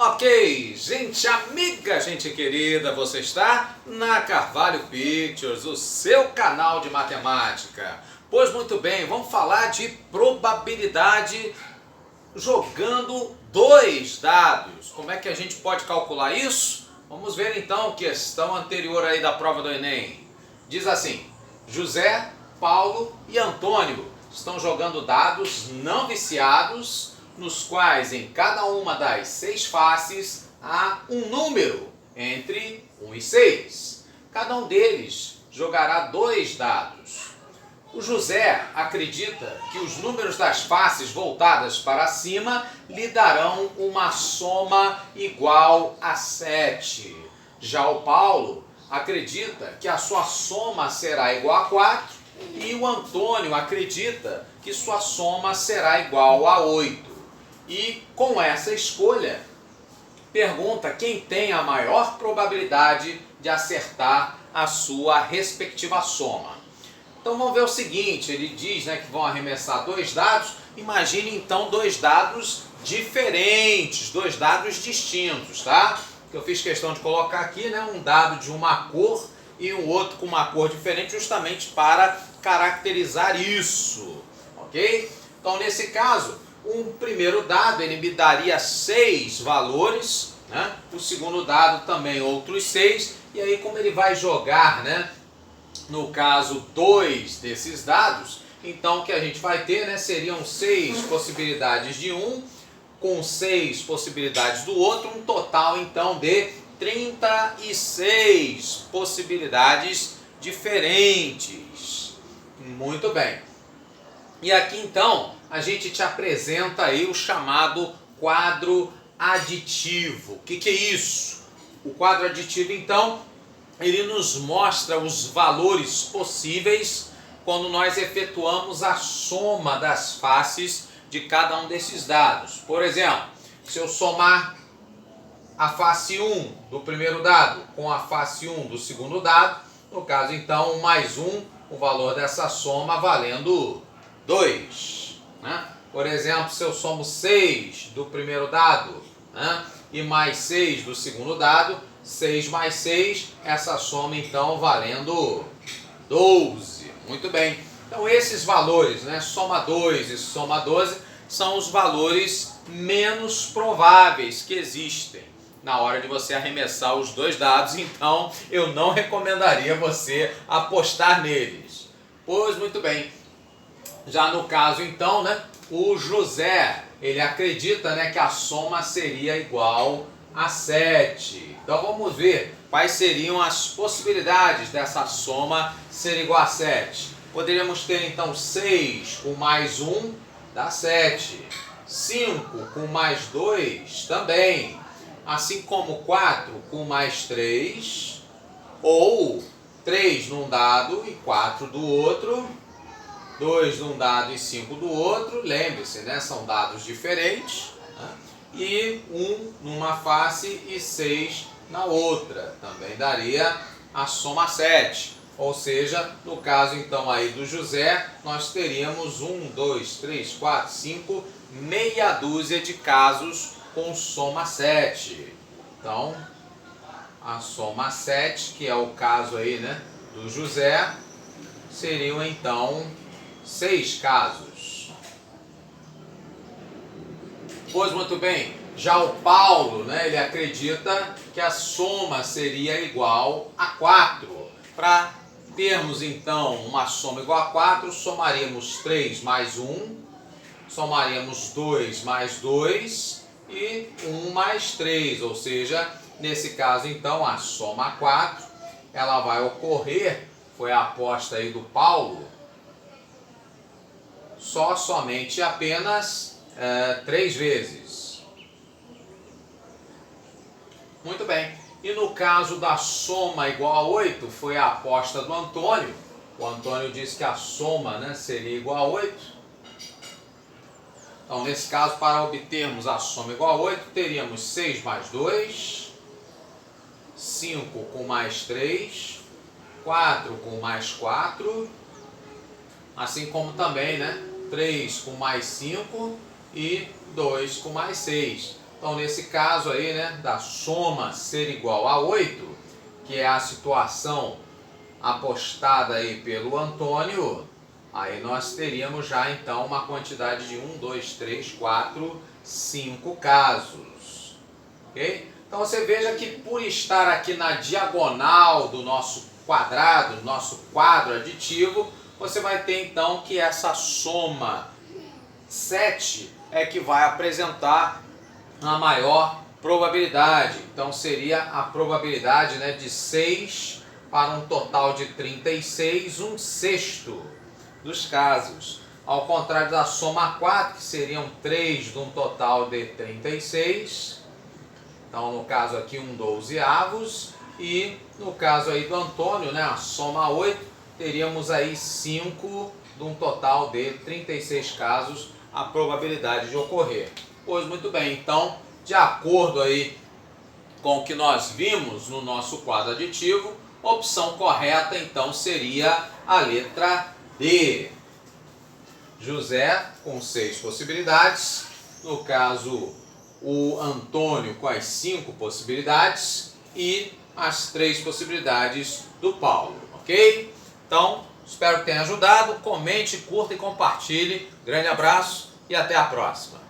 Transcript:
Ok, gente amiga, gente querida, você está na Carvalho Pictures, o seu canal de matemática. Pois muito bem, vamos falar de probabilidade jogando dois dados. Como é que a gente pode calcular isso? Vamos ver então questão anterior aí da prova do Enem. Diz assim: José, Paulo e Antônio estão jogando dados não viciados, nos quais em cada uma das 6 faces há um número entre 1 e 6. Cada um deles jogará 2 dados. O José acredita que os números das faces voltadas para cima lhe darão uma soma igual a 7. Já o Paulo acredita que a sua soma será igual a 4 e o Antônio acredita que sua soma será igual a 8. E com essa escolha, pergunta quem tem a maior probabilidade de acertar a sua respectiva soma. Então vamos ver o seguinte, ele diz, que vão arremessar 2 dados. Imagine então 2 dados diferentes, 2 dados distintos, tá? Que eu fiz questão de colocar aqui, um dado de uma cor e um outro com uma cor diferente, justamente para caracterizar isso, ok? Então nesse caso, o primeiro dado ele me daria 6 valores, o segundo dado também outros 6, e aí como ele vai jogar, no caso 2 desses dados, então o que a gente vai ter, seriam 6 possibilidades de um, com 6 possibilidades do outro, um total então de 36 possibilidades diferentes. Muito bem. E aqui então a gente te apresenta aí o chamado quadro aditivo. O que é isso? O quadro aditivo então, ele nos mostra os valores possíveis quando nós efetuamos a soma das faces de cada um desses dados. Por exemplo, se eu somar a face 1 do primeiro dado com a face 1 do segundo dado, no caso então 1 mais 1, o valor dessa soma valendo 2. Por exemplo, se eu somo 6 do primeiro dado e mais 6 do segundo dado, 6 mais 6, essa soma então valendo 12. Muito bem. Então esses valores, soma 2 e soma 12, são os valores menos prováveis que existem na hora de você arremessar os 2 dados, então eu não recomendaria você apostar neles. Pois muito bem. Já no caso então, o José, ele acredita que a soma seria igual a 7. Então vamos ver quais seriam as possibilidades dessa soma ser igual a 7. Poderíamos ter então 6 com mais 1 dá 7. 5 com mais 2 também. Assim como 4 com mais 3. Ou 3 num dado e 4 do outro. 2 num dado e 5 do outro. Lembre-se, são dados diferentes. E 1 numa face e 6 na outra. Também daria a soma 7. Ou seja, no caso então aí do José, nós teríamos 1, 2, 3, 4, 5, meia dúzia de casos com soma 7. Então, a soma 7, que é o caso aí, do José, seriam então 6 casos. Pois muito bem, já o Paulo, ele acredita que a soma seria igual a 4. Para termos então uma soma igual a 4, somaríamos 3 mais 1, somaríamos 2 mais 2 e 1 mais 3, ou seja, nesse caso então a soma 4, ela vai ocorrer, foi a aposta aí do Paulo, somente apenas 3 vezes. Muito bem. E no caso da soma igual a 8, foi a aposta do Antônio. O Antônio disse que a soma seria igual a 8. Então, nesse caso, para obtermos a soma igual a 8, teríamos 6 mais 2, 5 com mais 3, 4 com mais 4, assim como também 3 com mais 5 e 2 com mais 6. Então, nesse caso aí, né, da soma ser igual a 8, que é a situação apostada aí pelo Antônio, aí nós teríamos já então uma quantidade de 1, 2, 3, 4, 5 casos. Ok? Então você veja que por estar aqui na diagonal do nosso quadrado, do nosso quadro aditivo, você vai ter então que essa soma 7 é que vai apresentar a maior probabilidade. Então seria a probabilidade, né, de 6 para um total de 36, um sexto dos casos. Ao contrário da soma 4, que seriam 3 de um total de 36. Então no caso aqui um 12avos. E no caso aí do Antônio, né, a soma 8, teríamos aí 5 de um total de 36 casos a probabilidade de ocorrer. Pois muito bem, então, de acordo aí com o que nós vimos no nosso quadro aditivo, a opção correta então seria a letra D. José com 6 possibilidades, no caso o Antônio com as 5 possibilidades e as 3 possibilidades do Paulo, ok? Então, espero que tenha ajudado, comente, curta e compartilhe. Grande abraço e até a próxima.